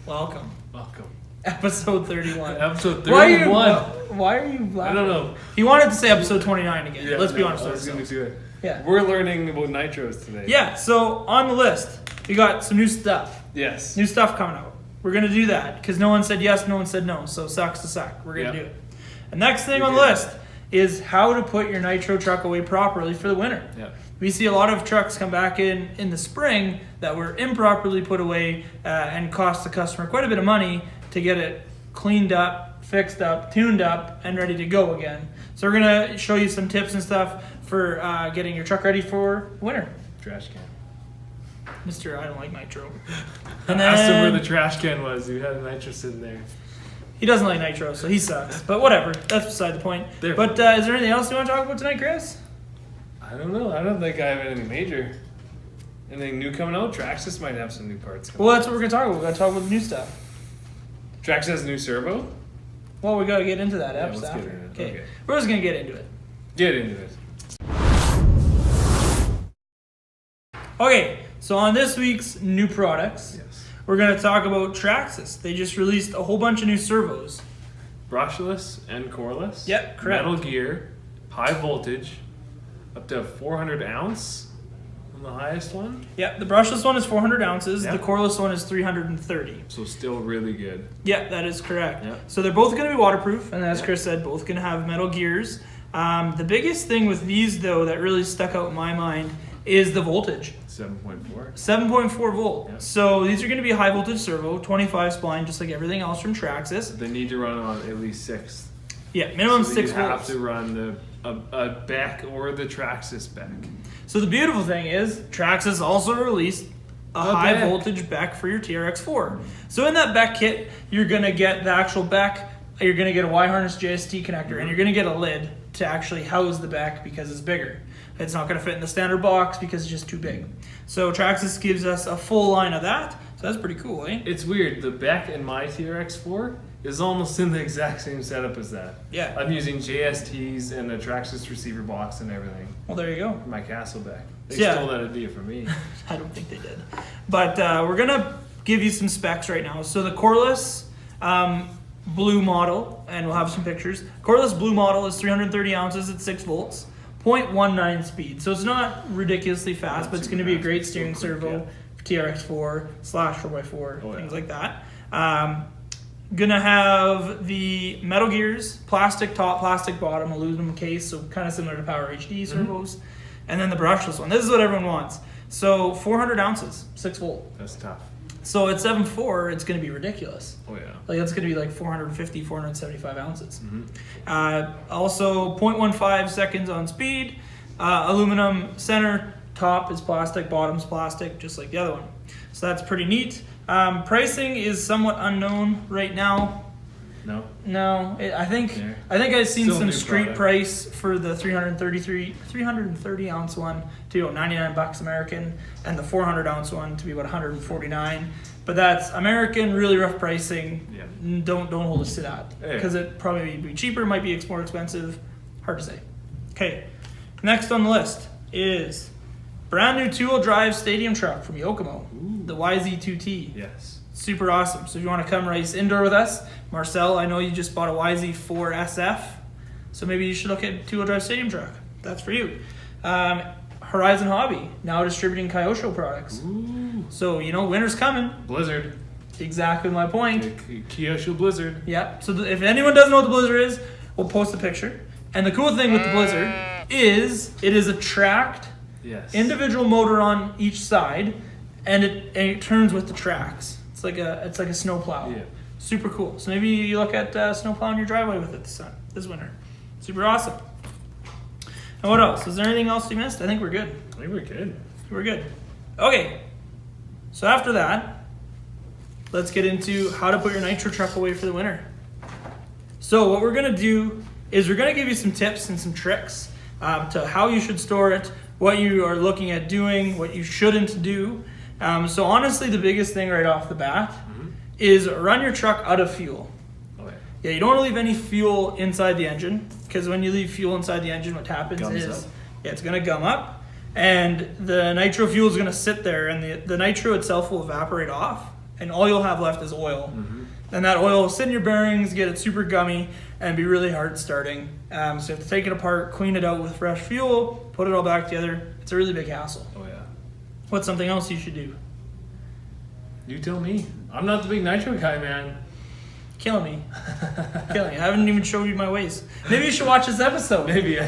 Welcome. Welcome. Episode 31. Episode 31. Why are you laughing? I don't know. He wanted to say episode 29 again. Yeah, Let's be no, honest I with was going ourselves. to do it. Yeah. We're learning about nitros today. Yeah, so on the list, we got some new stuff. Yes. New stuff coming out. We're going to do that because no one said yes, no one said no. So sucks to suck. We're going to do it. The next thing on the list is how to put your nitro truck away properly for the winter. Yeah. We see a lot of trucks come back in the spring that were improperly put away and cost the customer quite a bit of money to get it cleaned up, fixed up, tuned up, and ready to go again. So we're going to show you some tips and stuff for getting your truck ready for winter. Trash can. Mr. I don't like nitro. I asked him where the trash can was. He had a nitro sitting there. He doesn't like nitro, so he sucks. But whatever, that's beside the point. But is there anything else you want to talk about tonight, Chris? I don't know. I don't think I have anything major. Anything new coming out? Traxxas might have some new parts coming Well, that's what we're going to talk about. We're going to talk about the new stuff. Traxxas has a new servo? Well, we got to get into that Yeah, after. let's get into it. Okay. We're just going to get into it. Get into it. Okay, so on this week's new products, we're going to talk about Traxxas. They just released a whole bunch of new servos. Brushless and coreless. Yep, correct. Metal gear, high voltage, up to 400 ounce on the highest one. Yep, the brushless one is 400 ounces. Yep. The coreless one is 330. So still really good. Yep, that is correct. Yep. So they're both going to be waterproof, and as Chris said, both going to have metal gears. The biggest thing with these, though, that really stuck out in my mind is the voltage. 7.4. 7.4 volt. Yep. So these are going to be a high voltage servo, 25 spline, just like everything else from Traxxas. They need to run on at least 6. Yeah, minimum so 6 you have volts. to run a back or the Traxxas back. So the beautiful thing is, Traxxas also released a high voltage back for your TRX4. So in that back kit, you're going to get the actual back, you're going to get a Y-harness JST connector, and you're going to get a lid to actually house the back because it's bigger. It's not going to fit in the standard box because it's just too big. So Traxxas gives us a full line of that. So that's pretty cool, eh? It's weird. The back in my TRX4 is almost in the exact same setup as that. Yeah. I'm using JSTs and a Traxxas receiver box and everything. Well, there you go. For my castle back. They Yeah. stole that idea from me. I don't think they did. But we're going to give you some specs right now. So the coreless blue model, and we'll have some pictures. Coreless blue model is 330 ounces at 6 volts, 0.19 speed. So it's not ridiculously fast, but it's going to be a great steering servo for TRX4 / 4x4, things like that. Gonna have the metal gears, plastic top, plastic bottom, aluminum case, so kind of similar to Power HD servos. And then the brushless one. This is what everyone wants. So 400 ounces, 6 volt. That's tough. So at 7.4, it's going to be ridiculous. Oh, yeah. Like that's going to be like 450, 475 ounces. Also 0.15 seconds on speed. Aluminum center, top is plastic, bottom's plastic, just like the other one. So that's pretty neat. Pricing is somewhat unknown right now. No, I think I've seen Still some new street product. price for the 330 ounce one to be about $99 American, and the 400 ounce one to be about 149. But that's American, really rough pricing. Yeah. Don't hold us to that because it probably be cheaper, might be more expensive. Hard to say. Okay, next on the list is brand new 2-wheel drive stadium truck from Yokomo, the YZ2T. Yes. Super awesome. So if you want to come race indoor with us, Marcel, I know you just bought a YZ4 SF, so maybe you should look at 2-wheel drive stadium truck. That's for you. Horizon Hobby, now distributing Kyosho products. Ooh. So, winter's coming. Blizzard. Exactly my point. Kyosho Blizzard. Yeah. So if anyone doesn't know what the Blizzard is, we'll post a picture. And the cool thing with the Blizzard is it is a tracked individual motor on each side, and it turns with the tracks. It's like a snowplow. Yeah. Super cool. So maybe you look at snowplowing your driveway with it this winter. Super awesome. And what else? Is there anything else you missed? I think we're good. I think we're good. We're good. Okay. So after that, let's get into how to put your nitro truck away for the winter. So what we're going to do is we're going to give you some tips and some tricks to how you should store it, what you are looking at doing, what you shouldn't do. So honestly, the biggest thing right off the bat is run your truck out of fuel. Okay. Yeah, you don't want to leave any fuel inside the engine, because when you leave fuel inside the engine, what happens is it's going to gum up, and the nitro fuel is going to sit there, and the nitro itself will evaporate off and all you'll have left is oil. Mm-hmm. And that oil will sit in your bearings, get it super gummy, and be really hard starting. So you have to take it apart, clean it out with fresh fuel, put it all back together. It's a really big hassle. Oh yeah. What's something else you should do? You tell me. I'm not the big nitro guy, man. Killing me. Killing me. I haven't even showed you my ways. Maybe you should watch this episode. Maybe.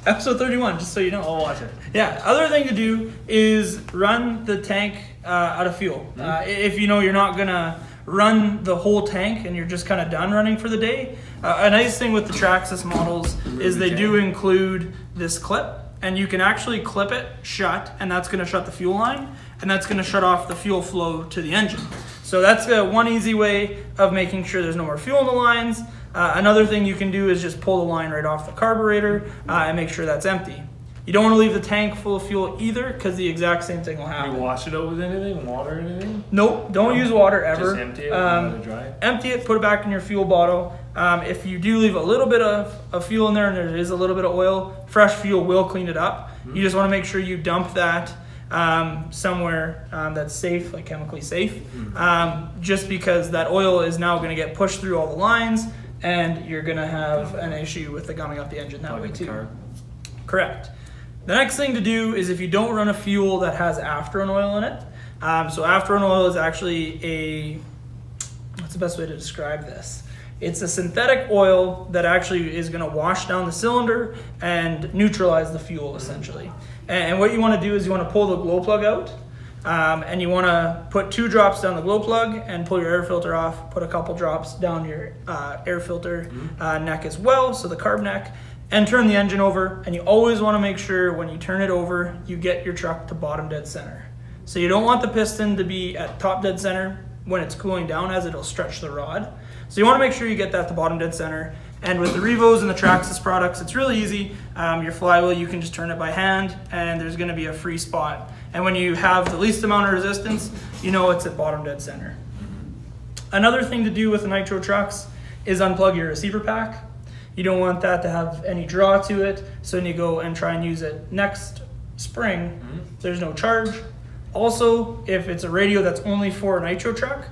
Episode 31, just so you know. I'll watch it. Yeah, other thing to do is run the tank out of fuel. If you know you're not going to run the whole tank and you're just kind of done running for the day, a nice thing with the Traxxas models is they do include this clip, and you can actually clip it shut, and that's going to shut the fuel line, and that's going to shut off the fuel flow to the engine. So that's one easy way of making sure there's no more fuel in the lines. Another thing you can do is just pull the line right off the carburetor and make sure that's empty. You don't want to leave the tank full of fuel either, because the exact same thing will happen. You wash it out with anything? Water or anything? Nope, don't use water ever. Just empty it and let it dry? Empty it, put it back in your fuel bottle. If you do leave a little bit of fuel in there and there is a little bit of oil, fresh fuel will clean it up. You just want to make sure you dump that somewhere that's safe, like chemically safe, just because that oil is now going to get pushed through all the lines, and you're going to have an issue with the gumming up the engine that way too. Correct. The next thing to do is if you don't run a fuel that has afterburn oil in it. So afterburn oil is actually what's the best way to describe this? It's a synthetic oil that actually is going to wash down the cylinder and neutralize the fuel essentially. And what you want to do is you want to pull the glow plug out, and you want to put 2 drops down the glow plug and pull your air filter off. Put a couple drops down your air filter neck as well, so the carb neck, and turn the engine over. And you always want to make sure when you turn it over, you get your truck to bottom dead center. So you don't want the piston to be at top dead center when it's cooling down, as it'll stretch the rod. So you want to make sure you get that to bottom dead center. And with the Revos and the Traxxas products, it's really easy. Your flywheel, you can just turn it by hand, and there's going to be a free spot. And when you have the least amount of resistance, you know it's at bottom dead center. Another thing to do with the Nitro trucks is unplug your receiver pack. You don't want that to have any draw to it, so when you go and try and use it next spring, there's no charge. Also, if it's a radio that's only for a Nitro truck,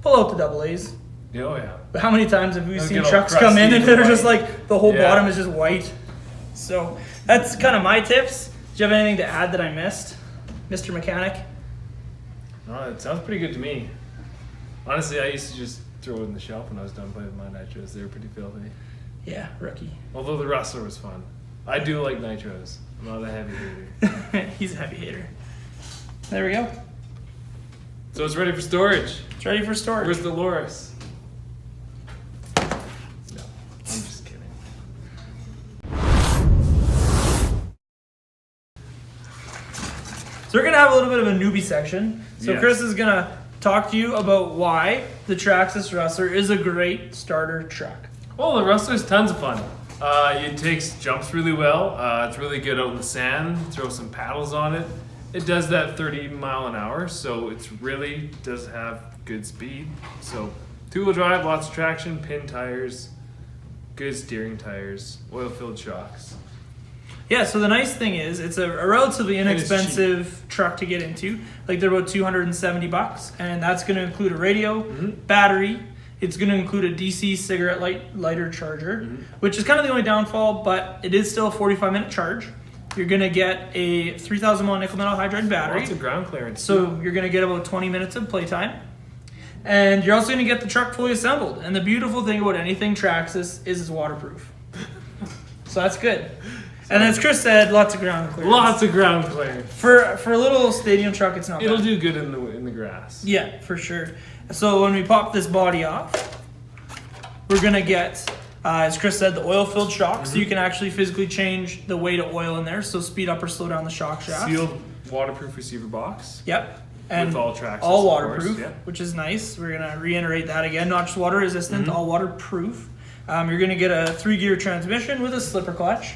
pull out the double A's. Oh yeah. But how many times have we They'll seen get all trucks come in crusty and they're and just white. like, the whole Yeah. bottom is just white. So that's kind of my tips. Do you have anything to add that I missed, Mr. Mechanic? No, it sounds pretty good to me. Honestly, I used to just throw it in the shelf when I was done playing with my nitros. They were pretty filthy. Yeah, rookie. Although the Rustler was fun. I do like nitros. I'm not a heavy hater. He's a heavy hater. There we go. So it's ready for storage. It's ready for storage. Where's the Loris? No, I'm just kidding. So we're going to have a little bit of a newbie section. So Yes. Chris is going to talk to you about why the Traxxas Rustler is a great starter truck. Well, the Rustler's tons of fun. It takes jumps really well. It's really good out in the sand. Throw some paddles on it. It does that 30 mile an hour, so it's really does have good speed. So 2-wheel drive, lots of traction, pin tires, good steering tires, oil-filled shocks. Yeah, so the nice thing is it's a relatively it's inexpensive truck to get into. Like they're about $270, and that's going to include a radio, battery. It's going to include a DC cigarette lighter charger, which is kind of the only downfall, but it is still a 45-minute charge. You're going to get a 3,000 mAh nickel metal hydride battery. Lots of ground clearance. So you're going to get about 20 minutes of playtime. And you're also going to get the truck fully assembled. And the beautiful thing about anything Traxxas is it's waterproof. So that's good. And as Chris said, lots of ground clearance. Lots of ground clearance. For a little stadium truck, it's not It'll bad. do good in the grass. Yeah, for sure. So when we pop this body off, we're going to get, as Chris said, the oil-filled shock. So you can actually physically change the weight of oil in there. So speed up or slow down the shock shaft. Sealed waterproof receiver box. Yep. And With all Traxxas, all of waterproof, course, yeah. which is nice. We're going to reiterate that again. Not just water resistant, all waterproof. You're going to get a 3-gear transmission with a slipper clutch.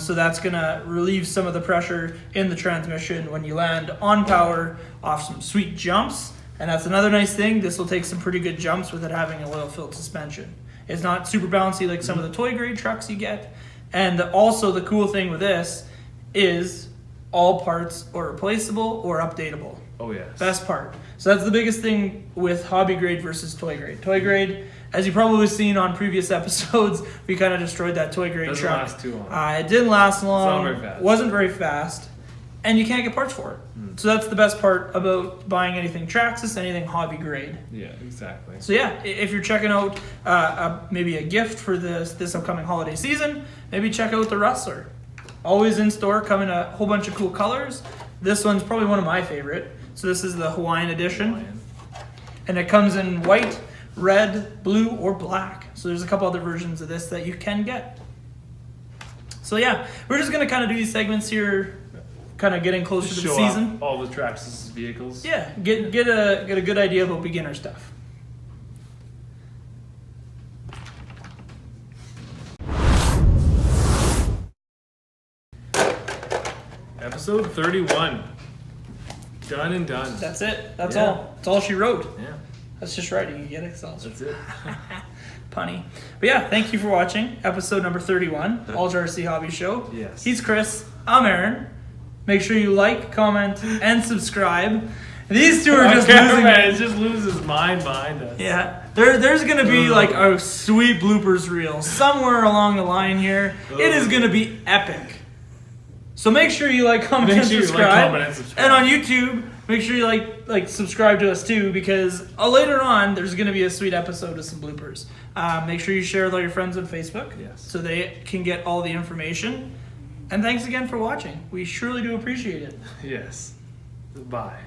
So that's going to relieve some of the pressure in the transmission when you land on power off some sweet jumps. And that's another nice thing. This will take some pretty good jumps with it having an oil-filled suspension. It's not super bouncy like some of the toy grade trucks you get. And also the cool thing with this is all parts are replaceable or updatable. Oh yes. Best part. So that's the biggest thing with hobby grade versus toy grade. Toy grade, as you've probably seen on previous episodes, we kind of destroyed that toy grade Doesn't truck. last too long. It didn't last long. It's not very fast. Wasn't very fast, and you can't get parts for it. So that's the best part about buying anything Traxxas, anything hobby grade. Yeah, exactly. So yeah, if you're checking out maybe a gift for this upcoming holiday season, maybe check out the Rustler. Always in store, come in a whole bunch of cool colors. This one's probably one of my favorite. So this is the Hawaiian edition, and it comes in white, red, blue, or black. So there's a couple other versions of this that you can get. So yeah, we're just gonna kind of do these segments here, kind of getting closer to the Show season. off all the Traxxas vehicles. Yeah, get a good idea about beginner stuff. Episode 31. Done and done. That's it. That's Yeah. all. That's all she wrote. Yeah, That's just right. You can get Excel. that's it. Punny. But yeah, thank you for watching episode number 31, Ultra RC Hobby Show. Yes. He's Chris. I'm Aaron. Make sure you like, comment, and subscribe. These two are just losing. Cameraman just loses his mind behind us. Yeah, there's gonna be like a sweet bloopers reel somewhere along the line here. It is gonna be epic. So make sure you like, comment, Make and sure you like, subscribe. comment, and subscribe. And on YouTube, make sure you like subscribe to us too, because later on there's gonna be a sweet episode of some bloopers. Make sure you share with all your friends on Facebook, Yes. so they can get all the information. And thanks again for watching. We surely do appreciate it. Yes. Bye.